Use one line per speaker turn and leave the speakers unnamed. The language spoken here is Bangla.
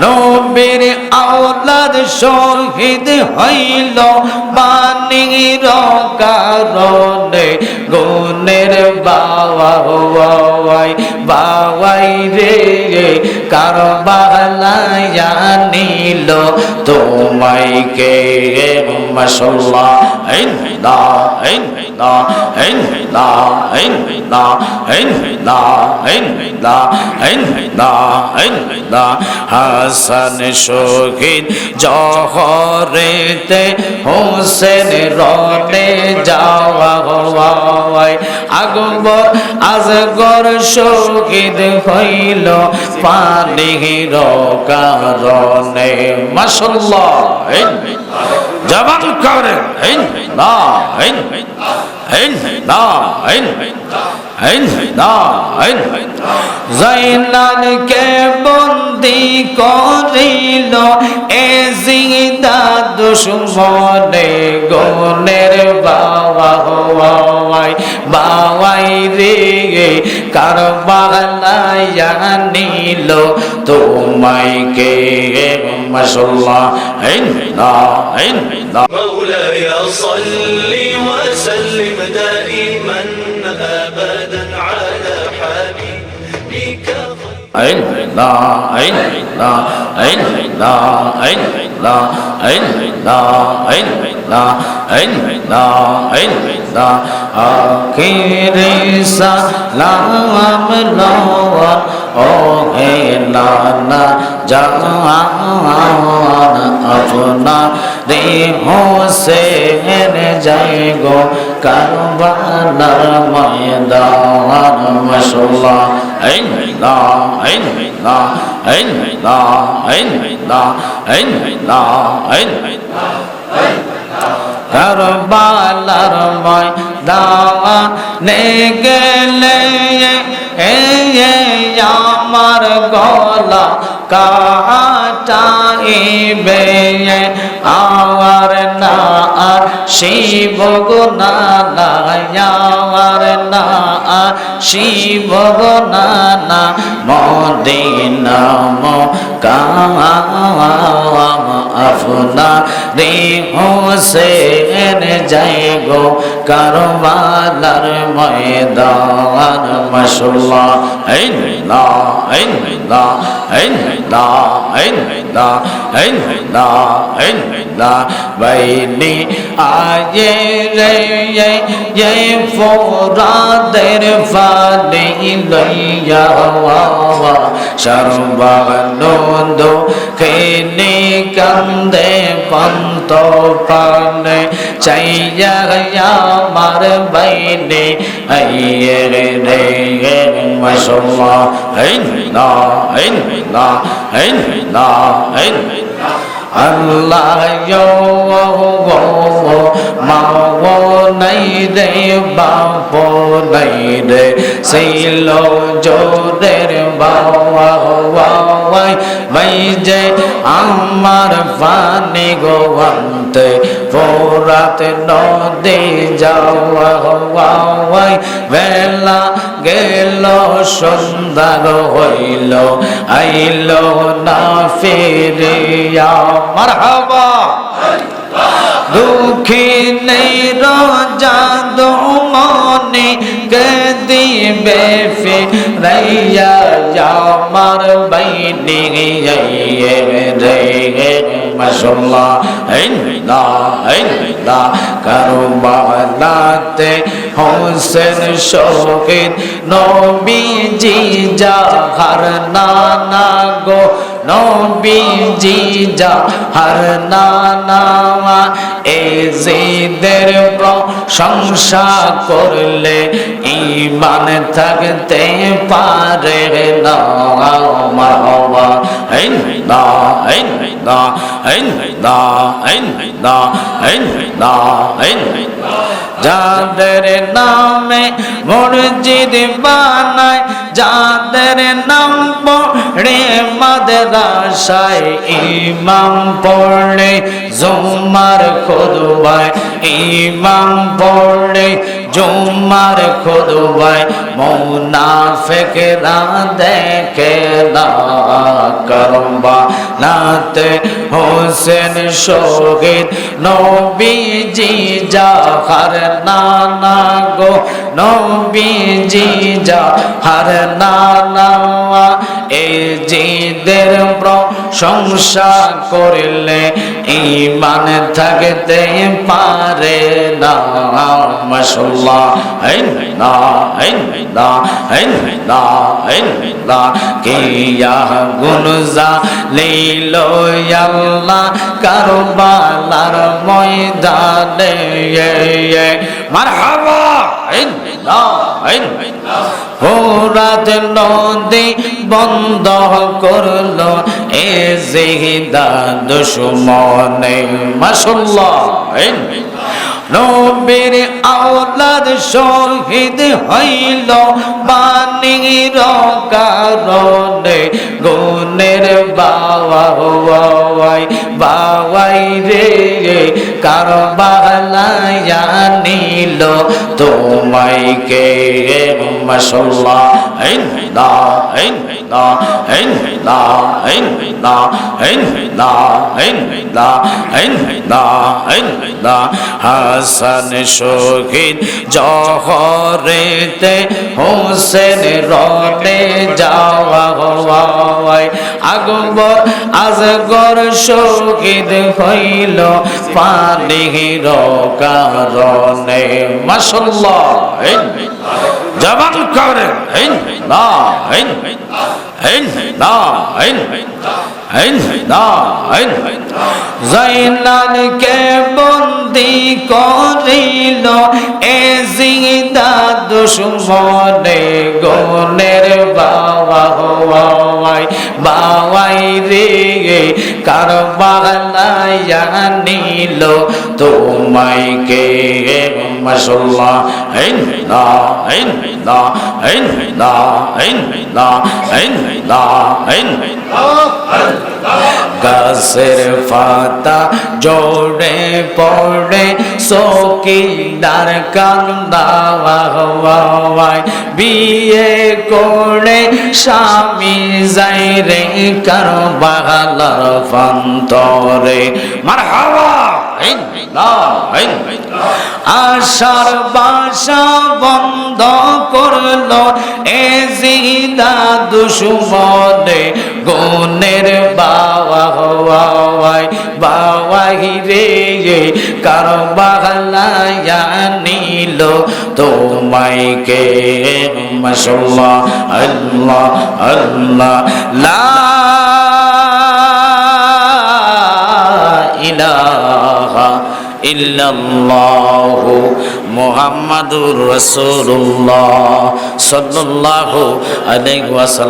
নবীর আওলাদ শহীদ হইল বাণীর কারণে গুণের বাওয়াই বাওয়াই রে কারবালায় নিল তোমায় কে মাশাআল্লাহ হাসান শহীদ জহরেতে হোসেন রনে যাওয়া হওয়ায় আকবর আজগর শহীদ হইল পানির কারণে মাশাআল্লাহ জবান করেন জাইনালকে বন্দি করিল এজিদা দুশমনে গুণের বাওয়াই বাওয়াই রে কারবালায় নিল তোমায় কে মাশাআল্লাহ
مولاي صل وسلم دائما ابدا على حبيبك
আখিরে সালাম লওয়ার ও হে নানা জাহান আপনা রে হোসেন যাই গো কারবালার ময়দান মাশাআল্লাহ কারবালার ময়দানে গেলে আমার গলা কাটাইবে আর না শিব গুনা আর না শিব গুনা মদিনা কাম আফনা রে হোসেন যাই গো কারবালার ময়দান মাশাআল্লাহ বাইনি আয়ে রে ये ফোরাদের ফালে লইয়া সর্বানন্দ খেনে কান্দে পন্ত পানে চাইয়া আমার বাইনে আইয়ে রে মাশাআল্লাহ আল্লাহ মাও নাই রে বাপ নাই রে ছিল জোরের বাওয়াই ভাই যে আমার পানি গোয়ান্তে ফোরাত নদী যাওয়া হওয়াই বেলা গেল সন্ধ্যা হইল আইল না ফিরিয়া মারহাবা দুঃখী নেই রাজা মনে কে দিবে ফিরাইয়া আমার বাইনি রে মাশাআল্লাহ কারবালাতে হোসেন শহীদ নবীজি যাহার নানা গো নবীজি যাহার নানা এজিদের প্রশংসা করলে ঈমান থাকতে পারে না মারহাবা যাদের নামে মসজিদ বানায় যাদের নাম পড়ে মাদ্রাসায় ইমাম পড়ে জুমার খুতবায় ইমাম পড়ে জুমার খুতবায় মুনাফিকরা দেখে না কারবালাতে হোসেন শহীদ নবীজি জাহার নানা গো নবীজি জাহার নানা এই জিদের প্রশংসা করলে ঈমান থাকতে পারে না মাশাআল্লাহ না কিয়া গুনজা লীলো আল্লাহ কারবালার ময়দানে মারহাবা ফোরাত নদী বন্ধ করলো এ জিদা দুশমনে মাশাআল্লাহ নবীর আওলাদ শহীদ হইল বাণীর কারণে গুণের বাওয়াই বাওয়াই রে কারবালায় নিল তোমায় কে মাশাআল্লাহ হাসান শহীদ জহরেতে হোসেন রনে যাওয়া হওয়ায় আকবর আজগর শহীদ হইল পানির কারণে মাশাআল্লাহ জবান করেন জাইনালকে বন্দি করিল এ জিদা দুশমনে গুণের বাওয়াই বাওয়াই রে কারবালায় নিল তোমায় কে মাশাআল্লাহ গাছের পাতা জোড়ে পড়ে সকিদার কান্দা হওয়ায় বিয়ে করে স্বামী যাই রে কারবালার প্রান্তরে মারহাবা আশার বাসা বন্ধ করলো এ জিদা দুশমনে গুণের বাওয়াই বাওয়াই রে কারবালায় নিল তোমায় কে মাশাআল্লাহ আল্লাহ আল্লাহ লা ইলাহা ইল্লাল্লাহু মুহাম্মাদুর রাসূলুল্লাহ সাল্লাল্লাহু আলাইহি ওয়াসাল্লাম।